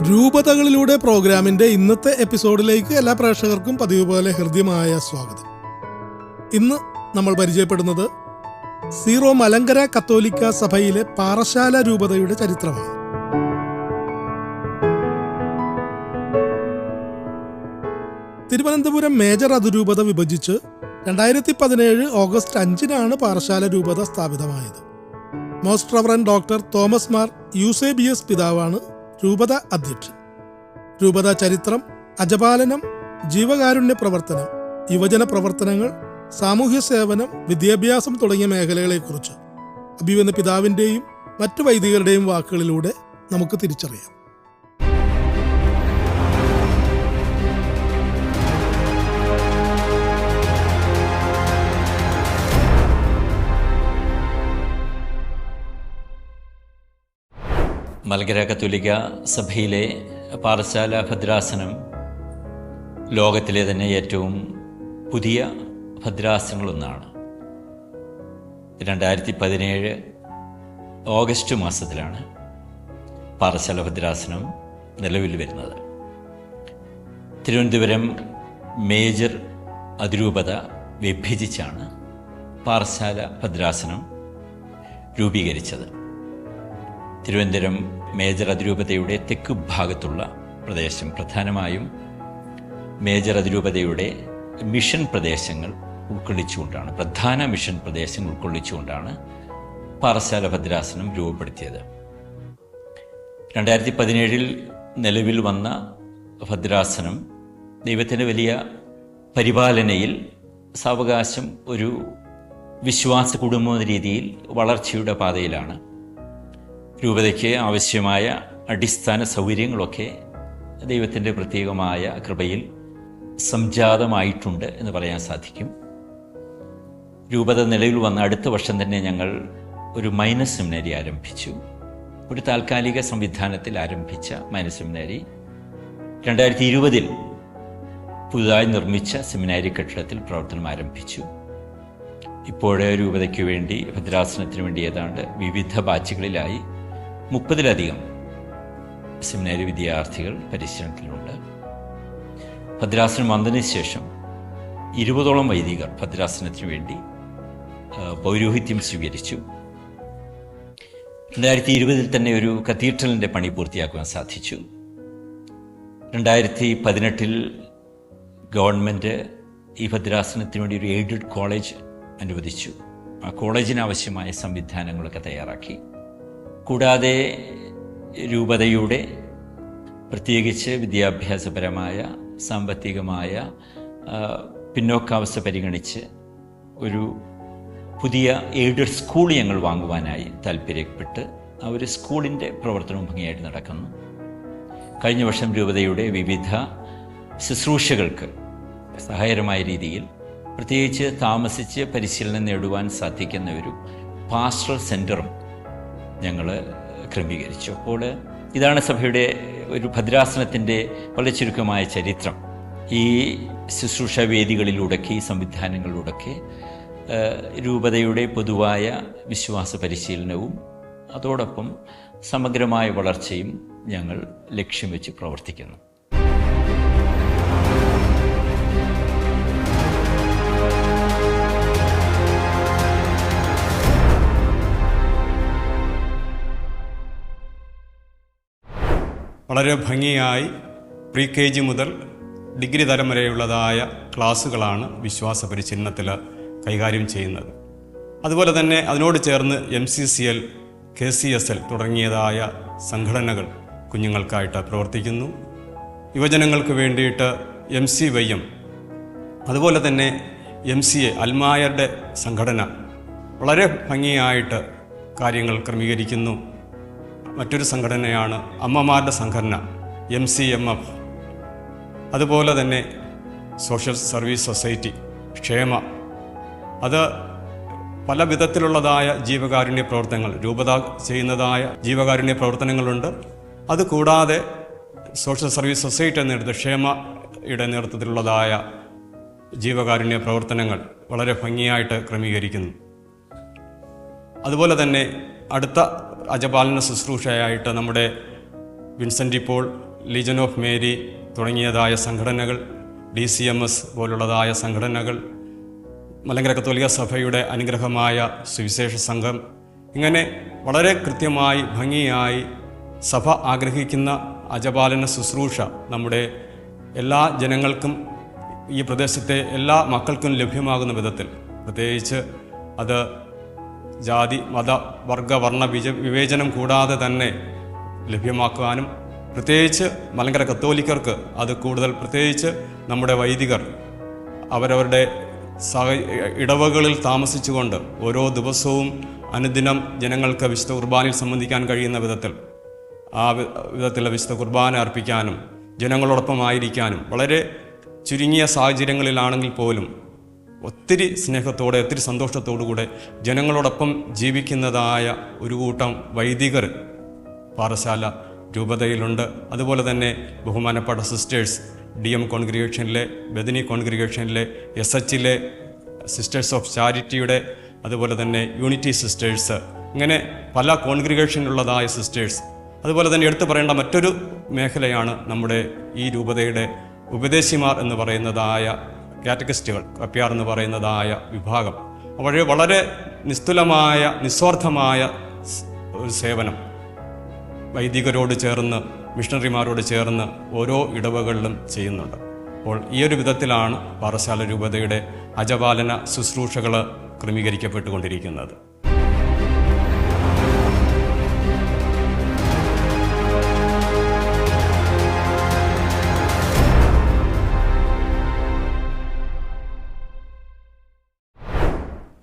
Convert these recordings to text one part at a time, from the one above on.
രൂപതകളിലൂടെ പ്രോഗ്രാമിന്റെ ഇന്നത്തെ എപ്പിസോഡിലേക്ക് എല്ലാ പ്രേക്ഷകർക്കും പതിവ് പോലെ ഹൃദ്യമായ സ്വാഗതം. ഇന്ന് നമ്മൾ പരിചയപ്പെടുന്നത് സീറോ മലങ്കര കത്തോലിക്ക സഭയിലെ പാറശാല രൂപതയുടെ ചരിത്രമാണ്. തിരുവനന്തപുരം മേജർ അതിരൂപത വിഭജിച്ച് 2017 ഓഗസ്റ്റ് 5 പാറശാല രൂപത സ്ഥാപിതമായത്. Most reverend doctor Thomas Mar Eusebius പിതാവാണ് രൂപത അധ്യക്ഷൻ. രൂപത ചരിത്രം, അജപാലനം, ജീവകാരുണ്യ പ്രവർത്തനം, യുവജന പ്രവർത്തനങ്ങൾ, സാമൂഹ്യ സേവനം, വിദ്യാഭ്യാസം തുടങ്ങിയ മേഖലകളെക്കുറിച്ച് അഭിവന്യ പിതാവിൻ്റെയും മറ്റു വൈദികരുടെയും വാക്കുകളിലൂടെ നമുക്ക് തിരിച്ചറിയാം. മലങ്കര കത്തോലിക്ക സഭയിലെ പാറശാല ഭദ്രാസനം ലോകത്തിലെ തന്നെ ഏറ്റവും പുതിയ ഭദ്രാസനങ്ങളൊന്നാണ്. 2017 ഓഗസ്റ്റ് മാസത്തിലാണ് പാറശാല ഭദ്രാസനം നിലവിൽ വരുന്നത്. തിരുവനന്തപുരം മേജർ അതിരൂപത വിഭജിച്ചാണ് പാറശാല ഭദ്രാസനം രൂപീകരിച്ചത്. തിരുവനന്തപുരം മേജർ അതിരൂപതയുടെ തെക്ക് ഭാഗത്തുള്ള പ്രദേശം പ്രധാനമായും മേജർ അതിരൂപതയുടെ മിഷൻ പ്രദേശങ്ങൾ ഉൾക്കൊള്ളിച്ചുകൊണ്ടാണ്, പ്രധാന മിഷൻ പ്രദേശങ്ങൾ ഉൾക്കൊള്ളിച്ചുകൊണ്ടാണ് പാറശാല ഭദ്രാസനം രൂപപ്പെടുത്തിയത്. 2017 നിലവിൽ വന്ന ഭദ്രാസനം ദൈവത്തിൻ്റെ വലിയ പരിപാലനയിൽ സാവകാശം ഒരു വിശ്വാസ കുടുംബം എന്ന രീതിയിൽ വളർച്ചയുടെ പാതയിലാണ്. രൂപതയ്ക്ക് ആവശ്യമായ അടിസ്ഥാന സൗകര്യങ്ങളൊക്കെ ദൈവത്തിൻ്റെ പ്രത്യേകമായ കൃപയിൽ സംജാതമായിട്ടുണ്ട് എന്ന് പറയാൻ സാധിക്കും. രൂപത നിലവിൽ വന്ന അടുത്ത വർഷം തന്നെ ഞങ്ങൾ ഒരു മൈനർ സെമിനാരി ആരംഭിച്ചു. ഒരു താൽക്കാലിക സംവിധാനത്തിൽ ആരംഭിച്ച മൈനർ സെമിനാരി 2020 പുതുതായി നിർമ്മിച്ച സെമിനാരി കെട്ടിടത്തിൽ പ്രവർത്തനം ആരംഭിച്ചു. ഇപ്പോൾ രൂപതയ്ക്ക് വേണ്ടി, ഭദ്രാസനത്തിന് വേണ്ടി ഏതാണ്ട് വിവിധ ബാച്ചുകളിലായി 30-ലധികം സെമിനാരി വിദ്യാർത്ഥികൾ പരിശീലനത്തിലുണ്ട്. ഭദ്രാസനം വന്നതിന് ശേഷം 20ഓളം വൈദികർ ഭദ്രാസനത്തിന് വേണ്ടി പൗരോഹിത്യം സ്വീകരിച്ചു. 2020 തന്നെ ഒരു കത്തീഡ്രലിൻ്റെ പണി പൂർത്തിയാക്കുവാൻ സാധിച്ചു. 2018 ഗവൺമെൻറ് ഈ ഭദ്രാസനത്തിന് വേണ്ടി ഒരു എയ്ഡഡ് കോളേജ് അനുവദിച്ചു. ആ കോളേജിന് ആവശ്യമായ സംവിധാനങ്ങളൊക്കെ തയ്യാറാക്കി. കൂടാതെ രൂപതയുടെ പ്രത്യേകിച്ച് വിദ്യാഭ്യാസപരമായ, സാമ്പത്തികമായ പിന്നോക്കാവസ്ഥ പരിഗണിച്ച് ഒരു പുതിയ എയ്ഡഡ് സ്കൂൾ ഞങ്ങൾ വാങ്ങുവാനായി താല്പര്യപ്പെട്ട് ആ ഒരു സ്കൂളിൻ്റെ പ്രവർത്തനവും ഭംഗിയായിട്ട് നടക്കുന്നു. കഴിഞ്ഞ വർഷം രൂപതയുടെ വിവിധ ശുശ്രൂഷകൾക്ക് സഹായകരമായ രീതിയിൽ പ്രത്യേകിച്ച് താമസിച്ച് പരിശീലനം നേടുവാൻ സാധിക്കുന്ന ഒരു പാസ്റ്ററൽ സെൻറ്ററും ഞങ്ങൾ ക്രമീകരിച്ചു. അപ്പോൾ ഇതാണ് സഭയുടെ ഒരു ഭദ്രാസനത്തിൻ്റെ വളരെ ചുരുക്കമായ ചരിത്രം. ഈ ശുശ്രൂഷ വേദികളിലൂടെയൊക്കെ, ഈ സംവിധാനങ്ങളിലൂടെയൊക്കെ രൂപതയുടെ പൊതുവായ വിശ്വാസ പരിശീലനവും അതോടൊപ്പം സമഗ്രമായ വളർച്ചയും ഞങ്ങൾ ലക്ഷ്യം വെച്ച് പ്രവർത്തിക്കുന്നു. വളരെ ഭംഗിയായി പ്രീ KG മുതൽ ഡിഗ്രി തലം വരെയുള്ളതായ ക്ലാസ്സുകളാണ് വിശ്വാസ പരിശീലനത്തിൽ കൈകാര്യം ചെയ്യുന്നത്. അതുപോലെ തന്നെ അതിനോട് ചേർന്ന് MCCL, KCSL തുടങ്ങിയതായ സംഘടനകൾ കുഞ്ഞുങ്ങൾക്കായിട്ട് പ്രവർത്തിക്കുന്നു. യുവജനങ്ങൾക്ക് വേണ്ടിയിട്ട് MCYM, അതുപോലെ തന്നെ MCA അൽമായരുടെ സംഘടന വളരെ ഭംഗിയായിട്ട് കാര്യങ്ങൾ ക്രമീകരിക്കുന്നു. മറ്റൊരു സംഘടനയാണ് അമ്മമാരുടെ സംഘടന MCMF. അതുപോലെ തന്നെ സോഷ്യൽ സർവീസ് സൊസൈറ്റി, ക്ഷേമ, അത് പല വിധത്തിലുള്ളതായ ജീവകാരുണ്യ പ്രവർത്തനങ്ങൾ, രൂപത ചെയ്യുന്നതായ ജീവകാരുണ്യ പ്രവർത്തനങ്ങളുണ്ട്. അതുകൂടാതെ സോഷ്യൽ സർവീസ് സൊസൈറ്റി എന്നെടുത്ത് ക്ഷേമയുടെ നേതൃത്വത്തിലുള്ളതായ ജീവകാരുണ്യ പ്രവർത്തനങ്ങൾ വളരെ ഭംഗിയായിട്ട് ക്രമീകരിക്കുന്നു. അതുപോലെ തന്നെ അടുത്ത അജപാലന ശുശ്രൂഷയായിട്ട് നമ്മുടെ Vincent Paul legion of Mary തുടങ്ങിയതായ സംഘടനകൾ, DCMS പോലുള്ളതായ സംഘടനകൾ, മലങ്കര കത്തോലിക്ക സഭയുടെ അനുഗ്രഹമായ സുവിശേഷ സംഘം, ഇങ്ങനെ വളരെ കൃത്യമായി ഭംഗിയായി സഭ ആഗ്രഹിക്കുന്ന അജപാലന ശുശ്രൂഷ നമ്മുടെ എല്ലാ ജനങ്ങൾക്കും, ഈ പ്രദേശത്തെ എല്ലാ മക്കൾക്കും ലഭ്യമാകുന്ന വിധത്തിൽ, പ്രത്യേകിച്ച് അത് ജാതി മത വർഗ വർണ്ണ വിവേചനം കൂടാതെ തന്നെ ലഭ്യമാക്കുവാനും, പ്രത്യേകിച്ച് മലങ്കര കത്തോലിക്കർക്ക് അത് കൂടുതൽ, പ്രത്യേകിച്ച് നമ്മുടെ വൈദികർ അവരവരുടെ ഇടവകളിൽ താമസിച്ചുകൊണ്ട് ഓരോ ദിവസവും അനുദിനം ജനങ്ങൾക്ക് വിശുദ്ധ കുർബാനയിൽ സംബന്ധിക്കാൻ കഴിയുന്ന വിധത്തിൽ ആ വിധത്തിലുള്ള വിശുദ്ധ കുർബാന അർപ്പിക്കാനും ജനങ്ങളോടൊപ്പം ആയിരിക്കാനും വളരെ ചുരുങ്ങിയ സാഹചര്യങ്ങളിലാണെങ്കിൽ പോലും ഒത്തിരി സ്നേഹത്തോടെ ഒത്തിരി സന്തോഷത്തോടുകൂടെ ജനങ്ങളോടൊപ്പം ജീവിക്കുന്നതായ ഒരു കൂട്ടം വൈദികർ പാറശാല രൂപതയിലുണ്ട്. അതുപോലെ തന്നെ ബഹുമാനപ്പെട്ട sisters DM കോൺഗ്രിഗേഷനിലെ, Bethany കോൺഗ്രിഗേഷനിലെ, SHലെ sisters of ചാരിറ്റിയുടെ, അതുപോലെ തന്നെ യൂണിറ്റി സിസ്റ്റേഴ്സ്, ഇങ്ങനെ പല കോൺഗ്രിഗേഷനിലുള്ളതായ സിസ്റ്റേഴ്സ്. അതുപോലെ തന്നെ എടുത്തു പറയേണ്ട മറ്റൊരു മേഖലയാണ് നമ്മുടെ ഈ രൂപതയുടെ ഉപദേശിമാർ എന്ന് പറയുന്നതായ കാറ്റഗിസ്റ്റുകൾ, കപ്യാർ എന്ന് പറയുന്നതായ വിഭാഗം. വളരെ നിസ്തുലമായ നിസ്വാർത്ഥമായ ഒരു സേവനം വൈദികരോട് ചേർന്ന്, മിഷണറിമാരോട് ചേർന്ന് ഓരോ ഇടവകളിലും ചെയ്യുന്നുണ്ട്. അപ്പോൾ ഈ ഒരു വിധത്തിലാണ് പാറശാല രൂപതയുടെ അജപാലന ശുശ്രൂഷകൾ ക്രമീകരിക്കപ്പെട്ടുകൊണ്ടിരിക്കുന്നത്.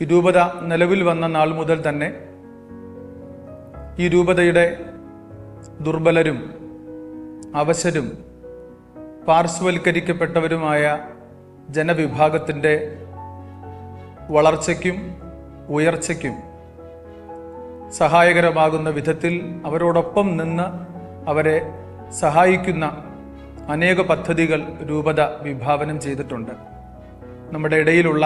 ഈ രൂപത നിലവിൽ വന്ന നാൾ മുതൽ തന്നെ ഈ രൂപതയുടെ ദുർബലരും അവശരും പാർശ്വവൽക്കരിക്കപ്പെട്ടവരുമായ ജനവിഭാഗത്തിൻ്റെ വളർച്ചയ്ക്കും ഉയർച്ചയ്ക്കും സഹായകരമാകുന്ന വിധത്തിൽ അവരോടൊപ്പം നിന്ന് അവരെ സഹായിക്കുന്ന അനേക പദ്ധതികൾ രൂപത വിഭാവനം ചെയ്തിട്ടുണ്ട്. നമ്മുടെ ഇടയിലുള്ള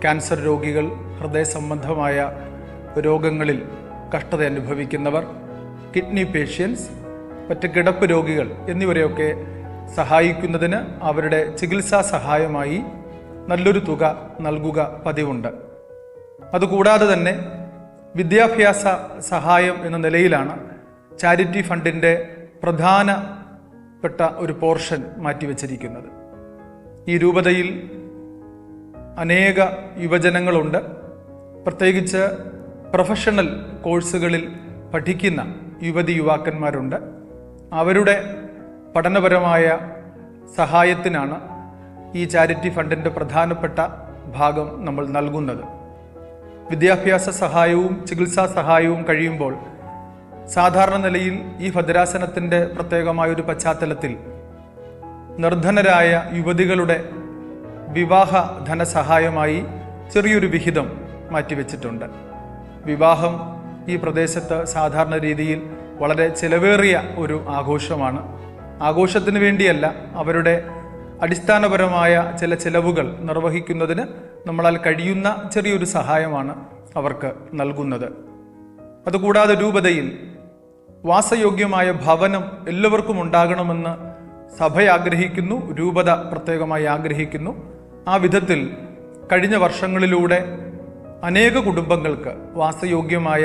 ക്യാൻസർ രോഗികൾ, ഹൃദയ സംബന്ധമായ രോഗങ്ങളിൽ കഷ്ടത അനുഭവിക്കുന്നവർ, കിഡ്നി പേഷ്യൻസ്, മറ്റ് കിടപ്പ് രോഗികൾ എന്നിവരെയൊക്കെ സഹായിക്കുന്നതിന് അവരുടെ ചികിത്സാ സഹായമായി നല്ലൊരു തുക നൽകുക പതിവുണ്ട്. അതുകൂടാതെ തന്നെ വിദ്യാഭ്യാസ സഹായം എന്ന നിലയിലാണ് ചാരിറ്റി ഫണ്ടിൻ്റെ പ്രധാനപ്പെട്ട ഒരു പോർഷൻ മാറ്റിവെച്ചിരിക്കുന്നത്. ഈ രൂപതയിൽ അനേക യുവജനങ്ങളുണ്ട്. പ്രത്യേകിച്ച് പ്രൊഫഷണൽ കോഴ്സുകളിൽ പഠിക്കുന്ന യുവതി യുവാക്കന്മാരുണ്ട്. അവരുടെ പഠനപരമായ സഹായത്തിനാണ് ഈ ചാരിറ്റി ഫണ്ടിൻ്റെ പ്രധാനപ്പെട്ട ഭാഗം നമ്മൾ നൽകുന്നത്. വിദ്യാഭ്യാസ സഹായവും ചികിത്സാ സഹായവും കഴിയുമ്പോൾ സാധാരണ നിലയിൽ ഈ ഭദ്രാസനത്തിൻ്റെ പ്രത്യേകമായൊരു പശ്ചാത്തലത്തിൽ നിർധനരായ യുവതികളുടെ വിവാഹ ധനസഹായമായി ചെറിയൊരു വിഹിതം മാറ്റിവെച്ചിട്ടുണ്ട്. വിവാഹം ഈ പ്രദേശത്ത് സാധാരണ രീതിയിൽ വളരെ ചിലവേറിയ ഒരു ആഘോഷമാണ്. ആഘോഷത്തിന് വേണ്ടിയല്ല, അവരുടെ അടിസ്ഥാനപരമായ ചില ചിലവുകൾ നിർവഹിക്കുന്നതിന് നമ്മളാൽ കഴിയുന്ന ചെറിയൊരു സഹായമാണ് അവർക്ക് നൽകുന്നത്. അതുകൂടാതെ രൂപതയിൽ വാസയോഗ്യമായ ഭവനം എല്ലാവർക്കും ഉണ്ടാകണമെന്ന് സഭ ആഗ്രഹിക്കുന്നു, രൂപത പ്രത്യേകമായി ആഗ്രഹിക്കുന്നു. ആ വിധത്തിൽ കഴിഞ്ഞ വർഷങ്ങളിലൂടെ അനേക കുടുംബങ്ങൾക്ക് വാസയോഗ്യമായ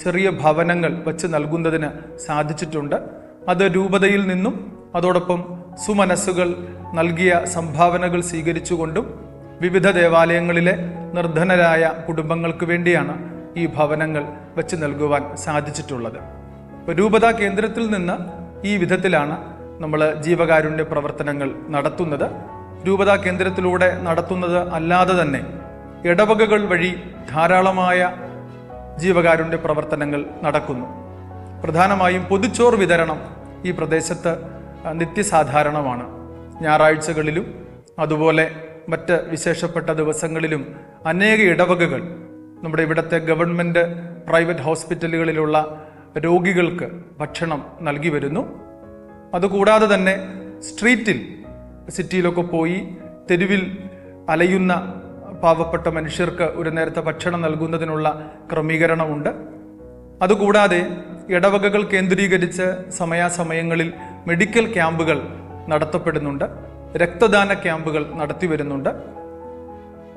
ചെറിയ ഭവനങ്ങൾ വച്ച് നൽകുന്നതിന് സാധിച്ചിട്ടുണ്ട്. അത് രൂപതയിൽ നിന്നും അതോടൊപ്പം സുമനസ്സുകൾ നൽകിയ സംഭാവനകൾ സ്വീകരിച്ചുകൊണ്ടും വിവിധ ദേവാലയങ്ങളിലെ നിർധനരായ കുടുംബങ്ങൾക്ക് വേണ്ടിയാണ് ഈ ഭവനങ്ങൾ വച്ച് നൽകുവാൻ സാധിച്ചിട്ടുള്ളത്. രൂപതാ കേന്ദ്രത്തിൽ നിന്ന് ഈ വിധത്തിലാണ് നമ്മൾ ജീവകാരുണ്യ പ്രവർത്തനങ്ങൾ നടത്തുന്നത്. രൂപതാ കേന്ദ്രത്തിലൂടെ നടത്തുന്നത് അല്ലാതെ തന്നെ ഇടവകകൾ വഴി ധാരാളമായ ജീവകാരുണ്യ പ്രവർത്തനങ്ങൾ നടക്കുന്നു. പ്രധാനമായും പൊതിച്ചോറ് വിതരണം ഈ പ്രദേശത്ത് നിത്യസാധാരണമാണ്. ഞായറാഴ്ചകളിലും അതുപോലെ മറ്റ് വിശേഷപ്പെട്ട ദിവസങ്ങളിലും അനേക ഇടവകകൾ നമ്മുടെ ഇവിടുത്തെ ഗവൺമെൻറ് പ്രൈവറ്റ് ഹോസ്പിറ്റലുകളിലുള്ള രോഗികൾക്ക് ഭക്ഷണം നൽകി വരുന്നു. അതുകൂടാതെ തന്നെ സ്ട്രീറ്റിൽ, സിറ്റിയിലൊക്കെ പോയി തെരുവിൽ അലയുന്ന പാവപ്പെട്ട മനുഷ്യർക്ക് ഒരു നേരത്തെ ഭക്ഷണം നൽകുന്നതിനുള്ള ക്രമീകരണമുണ്ട്. അതുകൂടാതെ ഇടവകകൾ കേന്ദ്രീകരിച്ച് സമയാസമയങ്ങളിൽ മെഡിക്കൽ ക്യാമ്പുകൾ നടത്തപ്പെടുന്നുണ്ട്. രക്തദാന ക്യാമ്പുകൾ നടത്തി വരുന്നുണ്ട്.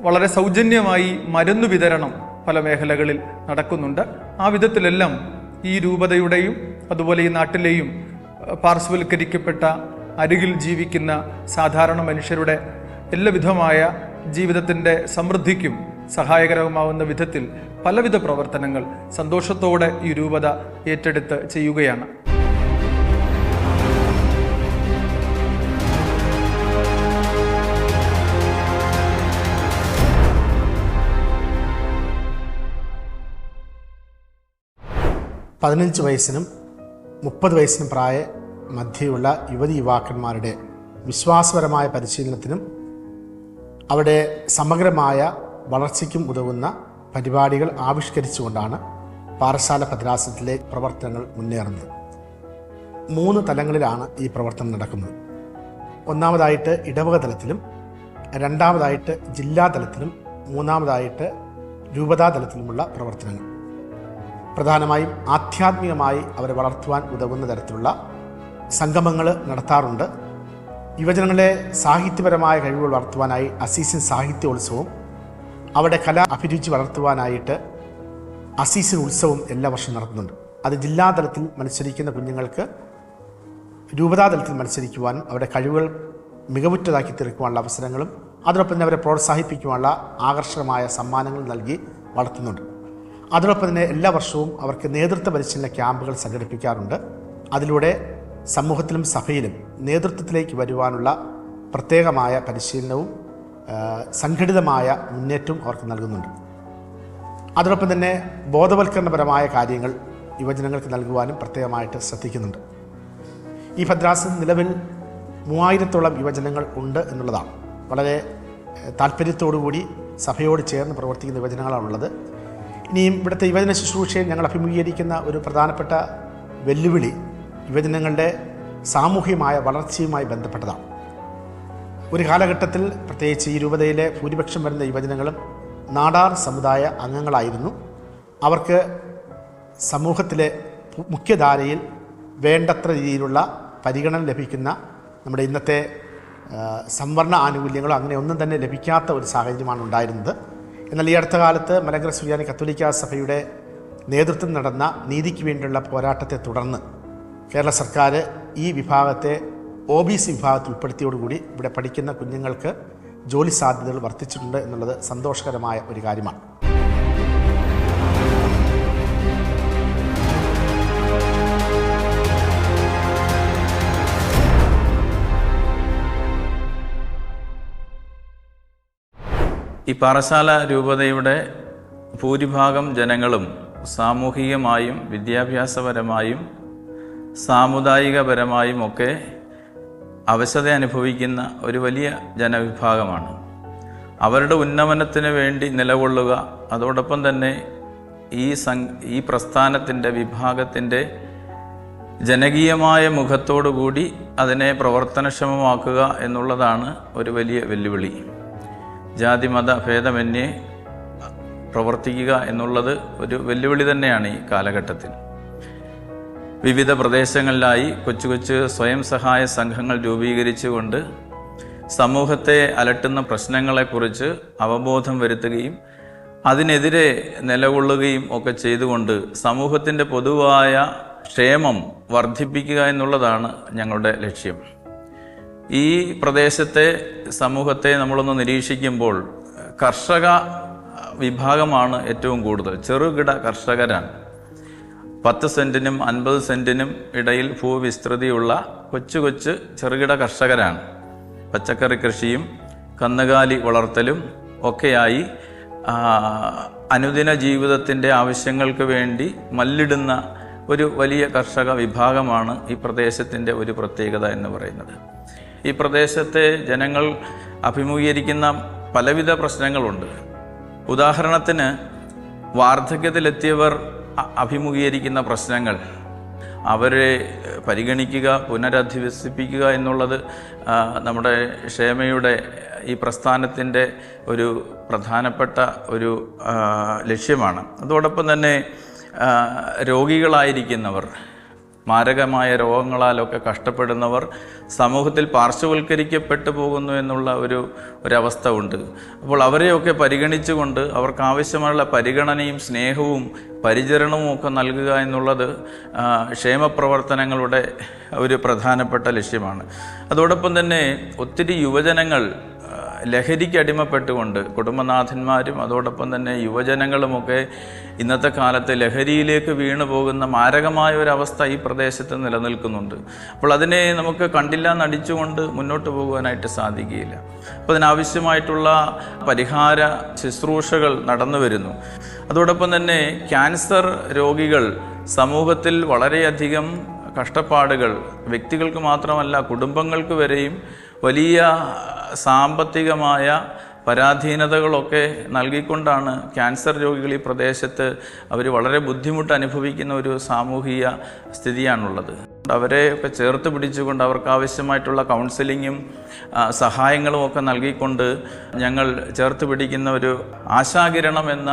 വളരെ സൗജന്യമായി മരുന്ന് വിതരണം പല മേഖലകളിൽ നടക്കുന്നുണ്ട്. ആ വിധത്തിലെല്ലാം ഈ രൂപതയുടെയും അതുപോലെ ഈ നാട്ടിലെയും പാർശ്വവൽക്കരിക്കപ്പെട്ട അരികിൽ ജീവിക്കുന്ന സാധാരണ മനുഷ്യരുടെ എല്ലാവിധമായ ജീവിതത്തിൻ്റെ സമൃദ്ധിക്കും സഹായകരമാവുന്ന വിധത്തിൽ പലവിധ പ്രവർത്തനങ്ങൾ സന്തോഷത്തോടെ ഈ രൂപത ഏറ്റെടുത്ത് ചെയ്യുകയാണ്. പതിനഞ്ച് വയസ്സിനും 30 വയസ്സിനും പ്രായ മധ്യയുള്ള യുവതി യുവാക്കന്മാരുടെ വിശ്വാസപരമായ പരിശീലനത്തിനും അവിടെ സമഗ്രമായ വളർച്ചയ്ക്കും ഉതകുന്ന പരിപാടികൾ ആവിഷ്കരിച്ചുകൊണ്ടാണ് പാറശാല ഭദ്രാസനത്തിലെ പ്രവർത്തനങ്ങൾ മുന്നേറുന്നത്. 3 തലങ്ങളിലാണ് ഈ പ്രവർത്തനം നടക്കുന്നത്. ഒന്നാമതായിട്ട് ഇടവക തലത്തിലും, രണ്ടാമതായിട്ട് ജില്ലാതലത്തിലും, മൂന്നാമതായിട്ട് രൂപതാതലത്തിലുമുള്ള പ്രവർത്തനങ്ങൾ. പ്രധാനമായും ആധ്യാത്മികമായി അവരെ വളർത്തുവാൻ ഉതകുന്ന തരത്തിലുള്ള സംഗമങ്ങൾ നടത്താറുണ്ട്. യുവജനങ്ങളെ സാഹിത്യപരമായ കഴിവുകൾ വളർത്തുവാനായി അസീസിൻ സാഹിത്യോത്സവവും അവിടെ കലാ അഭിരുചി വളർത്തുവാനായിട്ട് അസീസിൻ ഉത്സവം എല്ലാ വർഷവും നടത്തുന്നുണ്ട്. അത് ജില്ലാതലത്തിൽ മത്സരിക്കുന്ന കുഞ്ഞുങ്ങൾക്ക് രൂപതാതലത്തിൽ മത്സരിക്കുവാനും അവരുടെ കഴിവുകൾ മികവുറ്റതാക്കി തീർക്കുവാനുള്ള അവസരങ്ങളും അതോടൊപ്പം തന്നെ അവരെ പ്രോത്സാഹിപ്പിക്കുവാനുള്ള ആകർഷകമായ സമ്മാനങ്ങൾ നൽകി വളർത്തുന്നുണ്ട്. അതോടൊപ്പം തന്നെ എല്ലാ വർഷവും അവർക്ക് നേതൃത്വ പരിശീലന ക്യാമ്പുകൾ സംഘടിപ്പിക്കാറുണ്ട്. അതിലൂടെ സമൂഹത്തിലും സഭയിലും നേതൃത്വത്തിലേക്ക് വരുവാനുള്ള പ്രത്യേകമായ പരിശീലനവും സംഘടിതമായ മുന്നേറ്റവും അവർക്ക് നൽകുന്നുണ്ട്. അതോടൊപ്പം തന്നെ ബോധവൽക്കരണപരമായ കാര്യങ്ങൾ യുവജനങ്ങൾക്ക് നൽകുവാനും പ്രത്യേകമായിട്ട് ശ്രദ്ധിക്കുന്നുണ്ട്. ഈ ഭദ്രാസനം നിലവിൽ 3000-ഓളം യുവജനങ്ങൾ ഉണ്ട് എന്നുള്ളതാണ്. വളരെ താല്പര്യത്തോടുകൂടി സഭയോട് ചേർന്ന് പ്രവർത്തിക്കുന്ന യുവജനങ്ങളാണുള്ളത്. ഇനിയും ഇവിടുത്തെ യുവജന ശുശ്രൂഷയിൽ ഞങ്ങൾ അഭിമുഖീകരിക്കുന്ന ഒരു പ്രധാനപ്പെട്ട വെല്ലുവിളി യുവജനങ്ങളുടെ സാമൂഹികമായ വളർച്ചയുമായി ബന്ധപ്പെട്ടതാണ്. ഒരു കാലഘട്ടത്തിൽ പ്രത്യേകിച്ച് ഈ രൂപതയിലെ ഭൂരിപക്ഷം വരുന്ന യുവജനങ്ങളും നാടാർ സമുദായ അംഗങ്ങളായിരുന്നു. അവർക്ക് സമൂഹത്തിലെ മുഖ്യധാരയിൽ വേണ്ടത്ര രീതിയിലുള്ള പരിഗണന ലഭിക്കുന്ന നമ്മുടെ ഇന്നത്തെ സംവരണ ആനുകൂല്യങ്ങളോ അങ്ങനെ ഒന്നും തന്നെ ലഭിക്കാത്ത ഒരു സാഹചര്യമാണ് ഉണ്ടായിരുന്നത്. എന്നാൽ ഈ അടുത്ത കാലത്ത് മലങ്കര സുറിയാനി കത്തോലിക്ക സഭയുടെ നേതൃത്വം നടന്ന നീതിക്ക് വേണ്ടിയുള്ള പോരാട്ടത്തെ തുടർന്ന് കേരള സർക്കാർ ഈ വിഭാഗത്തെ OBC വിഭാഗത്തിൽ ഉൾപ്പെടുത്തിയോടുകൂടി ഇവിടെ പഠിക്കുന്ന കുഞ്ഞുങ്ങൾക്ക് ജോലി സാധ്യതകൾ വർദ്ധിച്ചിട്ടുണ്ട് എന്നുള്ളത് സന്തോഷകരമായ ഒരു കാര്യമാണ്. ഈ പാറശാല രൂപതയുടെ ഭൂരിഭാഗം ജനങ്ങളും സാമൂഹികമായും വിദ്യാഭ്യാസപരമായും സാമുദായികപരമായും ഒക്കെ അവശത അനുഭവിക്കുന്ന ഒരു വലിയ ജനവിഭാഗമാണ്. അവരുടെ ഉന്നമനത്തിന് വേണ്ടി നിലകൊള്ളുക, അതോടൊപ്പം തന്നെ ഈ പ്രസ്ഥാനത്തിൻ്റെ വിഭാഗത്തിൻ്റെ ജനകീയമായ മുഖത്തോടുകൂടി അതിനെ പ്രവർത്തനക്ഷമമാക്കുക എന്നുള്ളതാണ് ഒരു വലിയ വെല്ലുവിളി. ജാതിമത ഭേദമന്യേ പ്രവർത്തിക്കുക എന്നുള്ളത് ഒരു വെല്ലുവിളി തന്നെയാണ് ഈ കാലഘട്ടത്തിൽ. വിവിധ പ്രദേശങ്ങളിലായി കൊച്ചു കൊച്ചു സ്വയം സഹായ സംഘങ്ങൾ രൂപീകരിച്ചുകൊണ്ട് സമൂഹത്തെ അലട്ടുന്ന പ്രശ്നങ്ങളെക്കുറിച്ച് അവബോധം വരുത്തുകയും അതിനെതിരെ നിലകൊള്ളുകയും ഒക്കെ ചെയ്തുകൊണ്ട് സമൂഹത്തിൻ്റെ പൊതുവായ ക്ഷേമം വർദ്ധിപ്പിക്കുക എന്നുള്ളതാണ് ഞങ്ങളുടെ ലക്ഷ്യം. ഈ പ്രദേശത്തെ സമൂഹത്തെ നമ്മളൊന്ന് നിരീക്ഷിക്കുമ്പോൾ കർഷക വിഭാഗമാണ് ഏറ്റവും കൂടുതൽ. ചെറുകിട കർഷകരാണ്. 10 സെൻറ്റിനും 50 സെൻറ്റിനും ഇടയിൽ ഭൂവിസ്തൃതിയുള്ള കൊച്ചു കൊച്ചു ചെറുകിട കർഷകരാണ്. പച്ചക്കറി കൃഷിയും കന്നുകാലി വളർത്തലും ഒക്കെയായി അനുദിന ജീവിതത്തിൻ്റെ ആവശ്യങ്ങൾക്ക് വേണ്ടി മല്ലിടുന്ന ഒരു വലിയ കർഷക വിഭാഗമാണ് ഈ പ്രദേശത്തിൻ്റെ ഒരു പ്രത്യേകത എന്ന് പറയുന്നത്. ഈ പ്രദേശത്തെ ജനങ്ങൾ അഭിമുഖീകരിക്കുന്ന പലവിധ പ്രശ്നങ്ങളുണ്ട്. ഉദാഹരണത്തിന് വാർദ്ധക്യത്തിലെത്തിയവർ അഭിമുഖീകരിക്കുന്ന പ്രശ്നങ്ങൾ, അവരെ പരിഗണിക്കുക, പുനരധിവസിപ്പിക്കുക എന്നുള്ളത് നമ്മുടെ ക്ഷേമയുടെ ഈ പ്രസ്ഥാനത്തിൻ്റെ ഒരു പ്രധാനപ്പെട്ട ഒരു ലക്ഷ്യമാണ്. അതോടൊപ്പം തന്നെ രോഗികളായിരിക്കുന്നവർ, മാരകമായ രോഗങ്ങളാലൊക്കെ കഷ്ടപ്പെടുന്നവർ സമൂഹത്തിൽ പാർശ്വവൽക്കരിക്കപ്പെട്ടു പോകുന്നു എന്നുള്ള ഒരവസ്ഥ ഉണ്ട്. അപ്പോൾ അവരെയൊക്കെ പരിഗണിച്ചുകൊണ്ട് അവർക്ക് ആവശ്യമുള്ള പരിഗണനയും സ്നേഹവും പരിചരണവും ഒക്കെ നൽകുക എന്നുള്ളത് ക്ഷേമപ്രവർത്തനങ്ങളുടെ ഒരു പ്രധാനപ്പെട്ട ലക്ഷ്യമാണ്. അതോടൊപ്പം തന്നെ ഒത്തിരി യുവജനങ്ങൾ ലഹരിക്ക് അടിമപ്പെട്ടുകൊണ്ട്, കുടുംബനാഥന്മാരും അതോടൊപ്പം തന്നെ യുവജനങ്ങളുമൊക്കെ ഇന്നത്തെ കാലത്ത് ലഹരിയിലേക്ക് വീണു പോകുന്ന മാരകമായ ഒരവസ്ഥ ഈ പ്രദേശത്ത് നിലനിൽക്കുന്നുണ്ട്. അപ്പോൾ അതിനെ നമുക്ക് കണ്ടില്ല നടിച്ചുകൊണ്ട് മുന്നോട്ട് പോകുവാനായിട്ട് സാധിക്കുകയില്ല. അപ്പോൾ അതിനാവശ്യമായിട്ടുള്ള പരിഹാര ശുശ്രൂഷകൾ നടന്നു വരുന്നു. അതോടൊപ്പം തന്നെ ക്യാൻസർ രോഗികൾ സമൂഹത്തിൽ വളരെയധികം കഷ്ടപ്പാടുകൾ വ്യക്തികൾക്ക് മാത്രമല്ല കുടുംബങ്ങൾക്ക് വരെയും വലിയ സാമ്പത്തികമായ പരാധീനതകളൊക്കെ നൽകിക്കൊണ്ടാണ് ക്യാൻസർ രോഗികൾ ഈ പ്രദേശത്ത് അവർ വളരെ ബുദ്ധിമുട്ട് അനുഭവിക്കുന്ന ഒരു സാമൂഹിക സ്ഥിതിയാണുള്ളത്. അവരെ ഒക്കെ ചേർത്ത് പിടിച്ചുകൊണ്ട് അവർക്ക് ആവശ്യമായിട്ടുള്ള കൗൺസിലിങ്ങും സഹായങ്ങളും ഒക്കെ നൽകിക്കൊണ്ട് ഞങ്ങൾ ചേർത്ത് പിടിക്കുന്ന ഒരു ആശാകിരണം എന്ന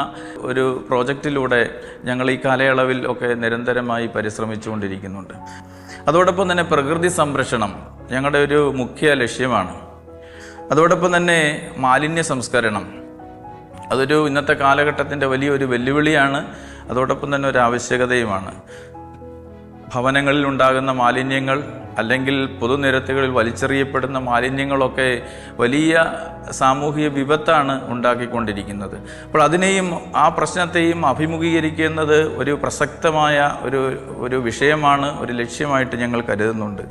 ഒരു പ്രോജക്റ്റിലൂടെ ഞങ്ങൾ ഈ കാലയളവിൽ ഒക്കെ നിരന്തരമായി പരിശ്രമിച്ചുകൊണ്ടിരിക്കുന്നുണ്ട്. അതോടൊപ്പം തന്നെ പ്രകൃതി സംരക്ഷണം ഞങ്ങളുടെ ഒരു മുഖ്യ ലക്ഷ്യമാണ്. അതോടൊപ്പം തന്നെ മാലിന്യ സംസ്കരണം അതൊരു ഇന്നത്തെ കാലഘട്ടത്തിൻ്റെ വലിയൊരു വെല്ലുവിളിയാണ്. അതോടൊപ്പം തന്നെ ഒരു ആവശ്യകതയുമാണ്. ഭവനങ്ങളിൽ ഉണ്ടാകുന്ന മാലിന്യങ്ങൾ അല്ലെങ്കിൽ പൊതുനിരത്തുകളിൽ വലിച്ചെറിയപ്പെടുന്ന മാലിന്യങ്ങളൊക്കെ വലിയ സാമൂഹിക വിപത്താണ് ഉണ്ടാക്കിക്കൊണ്ടിരിക്കുന്നത്. അപ്പോൾ അതിനെയും ആ പ്രശ്നത്തെയും അഭിമുഖീകരിക്കുന്നത് ഒരു പ്രസക്തമായ ഒരു വിഷയമാണ്, ഒരു ലക്ഷ്യമായിട്ട് ഞങ്ങൾ കരുതുന്നുണ്ട്.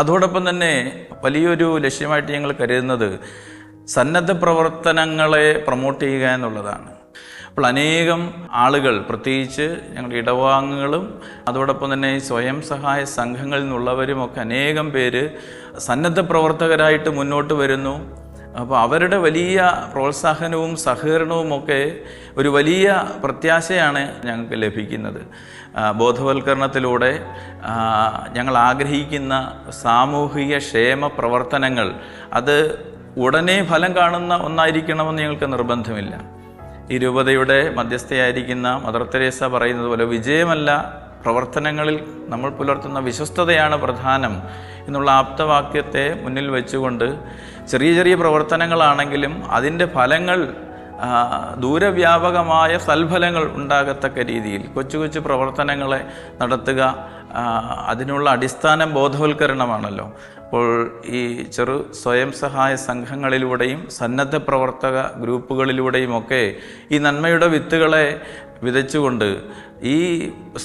അതോടൊപ്പം തന്നെ വലിയൊരു ലക്ഷ്യമായിട്ട് ഞങ്ങൾ കരുതുന്നത് സന്നദ്ധ പ്രവർത്തനങ്ങളെ പ്രൊമോട്ട് ചെയ്യുക എന്നുള്ളതാണ്. അപ്പോൾ അനേകം ആളുകൾ, പ്രത്യേകിച്ച് ഞങ്ങളുടെ ഇടവാങ്ങുകളും അതോടൊപ്പം തന്നെ സ്വയം സഹായ സംഘങ്ങളിൽ നിന്നുള്ളവരുമൊക്കെ അനേകം പേര് സന്നദ്ധ പ്രവർത്തകരായിട്ട് മുന്നോട്ട് വരുന്നു. അപ്പോൾ അവരുടെ വലിയ പ്രോത്സാഹനവും സഹകരണവും ഒക്കെ ഒരു വലിയ പ്രത്യാശയാണ് ഞങ്ങൾക്ക് ലഭിക്കുന്നത്. ബോധവൽക്കരണത്തിലൂടെ ഞങ്ങൾ ആഗ്രഹിക്കുന്ന സാമൂഹിക ക്ഷേമ പ്രവർത്തനങ്ങൾ അത് ഉടനെ ഫലം കാണുന്ന ഒന്നായിരിക്കണമെന്ന് ഞങ്ങൾക്ക് നിർബന്ധമില്ല. ഈ രൂപതയുടെ മധ്യസ്ഥയായിരിക്കുന്ന മദർ തെരേസ പറയുന്നത് പോലെ വിജയമല്ല, പ്രവർത്തനങ്ങളിൽ നമ്മൾ പുലർത്തുന്ന വിശ്വസ്തതയാണ് പ്രധാനം എന്നുള്ള ആപ്തവാക്യത്തെ മുന്നിൽ വെച്ചുകൊണ്ട് ചെറിയ ചെറിയ പ്രവർത്തനങ്ങളാണെങ്കിലും അതിൻ്റെ ഫലങ്ങൾ ദൂരവ്യാപകമായ സൽഫലങ്ങൾ ഉണ്ടാകത്തക്ക രീതിയിൽ കൊച്ചു കൊച്ചു പ്രവർത്തനങ്ങളെ നടത്തുക, അതിനുള്ള അടിസ്ഥാനം ബോധവൽക്കരണമാണല്ലോ. അപ്പോൾ ഈ സ്വയം സഹായ സംഘങ്ങളിലൂടെയും സന്നദ്ധ പ്രവർത്തക ഗ്രൂപ്പുകളിലൂടെയും ഒക്കെ ഈ നന്മയുടെ വിത്തുകളെ വിതച്ചുകൊണ്ട് ഈ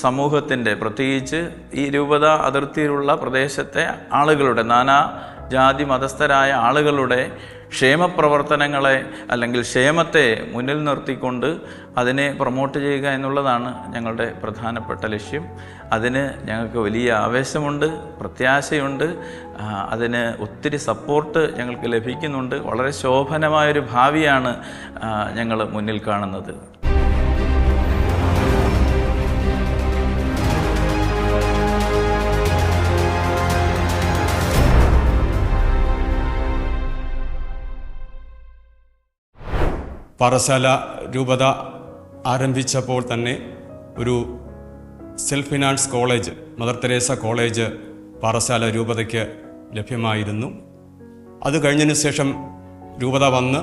സമൂഹത്തിൻ്റെ, പ്രത്യേകിച്ച് ഈ രൂപത അതിർത്തിയിലുള്ള പ്രദേശത്തെ ആളുകളുടെ, നാനാ ജാതി മതസ്ഥരായ ആളുകളുടെ ക്ഷേമപ്രവർത്തനങ്ങളെ അല്ലെങ്കിൽ ക്ഷേമത്തെ മുന്നിൽ നിർത്തിക്കൊണ്ട് അതിനെ പ്രൊമോട്ട് ചെയ്യുക എന്നുള്ളതാണ് ഞങ്ങളുടെ പ്രധാനപ്പെട്ട ലക്ഷ്യം. അതിന് ഞങ്ങൾക്ക് വലിയ ആവേശമുണ്ട്, പ്രത്യാശയുണ്ട്, അതിന് ഒത്തിരി സപ്പോർട്ട് ഞങ്ങൾക്ക് ലഭിക്കുന്നുണ്ട്. വളരെ ശോഭനമായൊരു ഭാവിയാണ് ഞങ്ങൾ മുന്നിൽ കാണുന്നത്. പാറശാല രൂപത ആരംഭിച്ചപ്പോൾ തന്നെ ഒരു self finance college, Mother Teresa College Parassala രൂപതയ്ക്ക് ലഭ്യമായിരുന്നു. അത് കഴിഞ്ഞതിന് ശേഷം രൂപത വന്ന്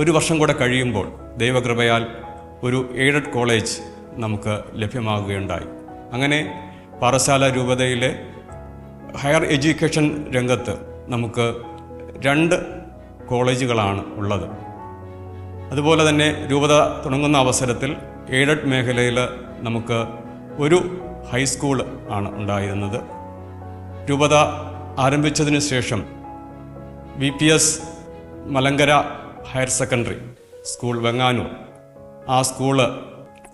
ഒരു വർഷം കൂടെ കഴിയുമ്പോൾ ദൈവകൃപയാൽ ഒരു എയ്ഡഡ് കോളേജ് നമുക്ക് ലഭ്യമാകുകയുണ്ടായി. അങ്ങനെ പാറശാല രൂപതയിലെ ഹയർ എഡ്യൂക്കേഷൻ രംഗത്ത് നമുക്ക് 2 കോളേജുകളാണ് ഉള്ളത്. അതുപോലെ തന്നെ രൂപത തുടങ്ങുന്ന അവസരത്തിൽ എയ്ഡഡ് മേഖലയിൽ നമുക്ക് ഒരു ഹൈസ്കൂൾ ആണ് ഉണ്ടായിരുന്നത്. രൂപത ആരംഭിച്ചതിന് ശേഷം VPS Malankara higher secondary school Venganoor, ആ സ്കൂള്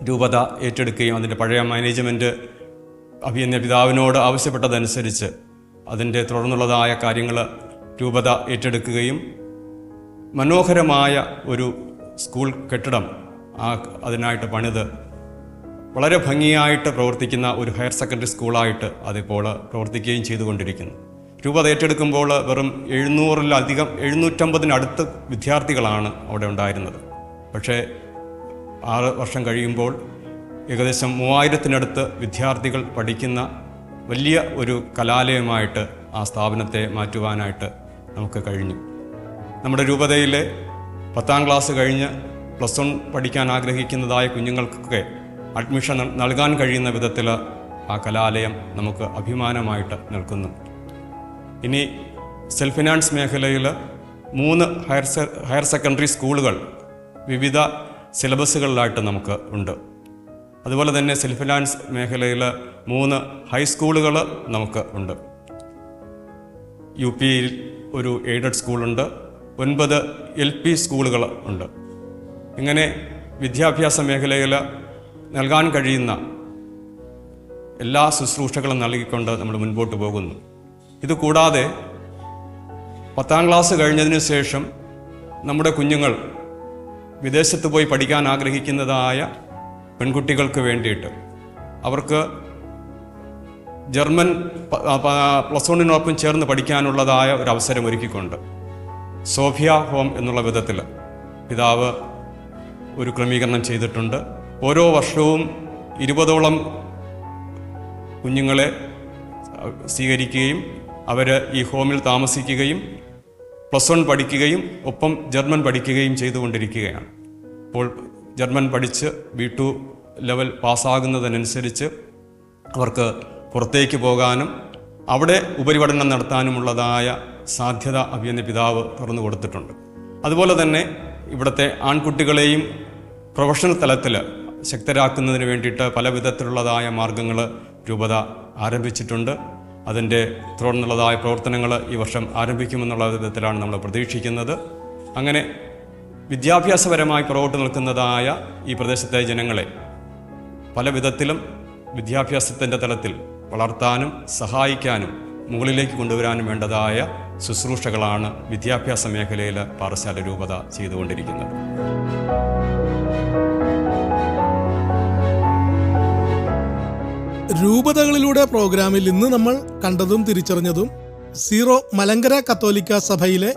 രൂപത ഏറ്റെടുക്കുകയും അതിൻ്റെ പഴയ മാനേജ്മെൻറ്റ് അഭിയന്യ പിതാവിനോട് ആവശ്യപ്പെട്ടതനുസരിച്ച് അതിൻ്റെ തുടർന്നുള്ളതായ കാര്യങ്ങൾ രൂപത ഏറ്റെടുക്കുകയും മനോഹരമായ ഒരു സ്കൂൾ കെട്ടിടം അതിനായിട്ട് പണിത് വളരെ ഭംഗിയായിട്ട് പ്രവർത്തിക്കുന്ന ഒരു ഹയർ സെക്കൻഡറി സ്കൂളായിട്ട് അതിപ്പോൾ പ്രവർത്തിക്കുകയും ചെയ്തുകൊണ്ടിരിക്കുന്നു. രൂപത ഏറ്റെടുക്കുമ്പോൾ വെറും 750 വിദ്യാർത്ഥികളാണ് അവിടെ ഉണ്ടായിരുന്നത്. പക്ഷേ 6 വർഷം കഴിയുമ്പോൾ ഏകദേശം 3000-നടുത്ത് വിദ്യാർത്ഥികൾ പഠിക്കുന്ന വലിയ ഒരു കലാലയമായിട്ട് ആ സ്ഥാപനത്തെ മാറ്റുവാനായിട്ട് നമുക്ക് കഴിഞ്ഞു. നമ്മുടെ രൂപതയിലെ 10ാം ക്ലാസ് കഴിഞ്ഞ് +1 പഠിക്കാൻ ആഗ്രഹിക്കുന്നതായ കുഞ്ഞുങ്ങൾക്കൊക്കെ അഡ്മിഷൻ നൽകാൻ കഴിയുന്ന വിധത്തിൽ ആ കലാലയം നമുക്ക് അഭിമാനമായിട്ട് നിൽക്കുന്നു. ഇനി സെൽഫ് ഫിനാൻസ് മേഖലയിൽ 3 ഹയർ സെക്കൻഡറി സ്കൂളുകൾ വിവിധ സിലബസുകളിലായിട്ട് നമുക്ക് ഉണ്ട്. അതുപോലെ തന്നെ സെൽഫ് ഫിനാൻസ് മേഖലയിൽ 3 ഹൈസ്കൂളുകൾ നമുക്ക് ഉണ്ട്. UP ഒരു എയ്ഡഡ് സ്കൂളുണ്ട്, 9 LP സ്കൂളുകൾ ഉണ്ട്. ഇങ്ങനെ വിദ്യാഭ്യാസ മേഖലയിൽ നൽകാൻ കഴിയുന്ന എല്ലാ ശുശ്രൂഷകളും നൽകിക്കൊണ്ട് നമ്മൾ മുൻപോട്ട് പോകുന്നു. ഇതുകൂടാതെ 10ാം ക്ലാസ് കഴിഞ്ഞതിന് ശേഷം നമ്മുടെ കുഞ്ഞുങ്ങൾ വിദേശത്ത് പോയി പഠിക്കാൻ ആഗ്രഹിക്കുന്നതായ പെൺകുട്ടികൾക്ക് വേണ്ടിയിട്ട് അവർക്ക് ജർമ്മൻ +1 ചേർന്ന് പഠിക്കാനുള്ളതായ ഒരു അവസരം ഒരുക്കിക്കൊണ്ട് സോഫിയ ഹോം എന്നുള്ള വിധത്തിൽ പിതാവ് ഒരു ക്രമീകരണം ചെയ്തിട്ടുണ്ട്. ഓരോ വർഷവും 20ഓളം കുഞ്ഞുങ്ങളെ സ്വീകരിക്കുകയും അവർ ഈ ഹോമിൽ താമസിക്കുകയും +1 പഠിക്കുകയും ഒപ്പം ജർമ്മൻ പഠിക്കുകയും ചെയ്തുകൊണ്ടിരിക്കുകയാണ്. അപ്പോൾ ജർമ്മൻ പഠിച്ച് B2 ലെവൽ പാസ്സാകുന്നതിനനുസരിച്ച് അവർക്ക് പുറത്തേക്ക് പോകാനും അവിടെ ഉപരിപഠനം നടത്താനുമുള്ളതായ സാധ്യത അഭിയന്ന പിതാവ് തുറന്നു കൊടുത്തിട്ടുണ്ട്. അതുപോലെ തന്നെ ഇവിടുത്തെ ആൺകുട്ടികളെയും പ്രൊഫഷണൽ തലത്തിൽ ശക്തരാക്കുന്നതിന് വേണ്ടിയിട്ട് പല വിധത്തിലുള്ളതായ മാർഗങ്ങൾ രൂപത ആരംഭിച്ചിട്ടുണ്ട്. അതിൻ്റെ തുടർന്നുള്ളതായ പ്രവർത്തനങ്ങൾ ഈ വർഷം ആരംഭിക്കുമെന്നുള്ള വിധത്തിലാണ് നമ്മൾ പ്രതീക്ഷിക്കുന്നത്. അങ്ങനെ വിദ്യാഭ്യാസപരമായി പുറകോട്ട് നിൽക്കുന്നതായ ഈ പ്രദേശത്തെ ജനങ്ങളെ പല വിധത്തിലും വിദ്യാഭ്യാസത്തിൻ്റെ തലത്തിൽ വളർത്താനും സഹായിക്കാനും മുകളിലേക്ക് കൊണ്ടുവരാനും വേണ്ടതായ ശുശ്രൂഷകളാണ് വിദ്യാഭ്യാസ മേഖലയിൽ പാറശാല രൂപത ചെയ്തുകൊണ്ടിരിക്കുന്നത്. രൂപതകളിലൂടെ പ്രോഗ്രാമിൽ ഇന്ന് നമ്മൾ കണ്ടതും തിരിച്ചറിഞ്ഞതും സീറോ മലങ്കര കത്തോലിക്ക സഭയിലെ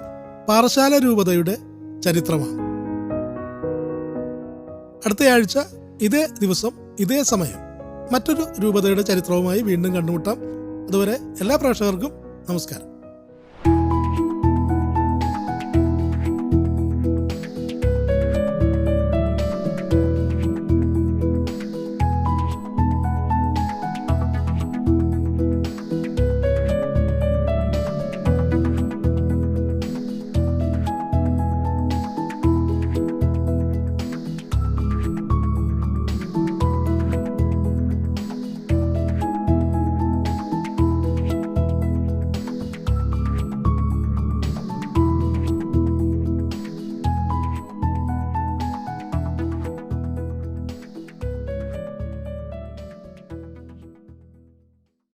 പാറശാല രൂപതയുടെ ചരിത്രമാണ്. അടുത്തയാഴ്ച ഇതേ ദിവസം ഇതേ സമയം മറ്റൊരു രൂപതയുടെ ചരിത്രവുമായി വീണ്ടും കണ്ടുമുട്ടാം. അതുവരെ എല്ലാ പ്രേക്ഷകർക്കും നമസ്കാരം.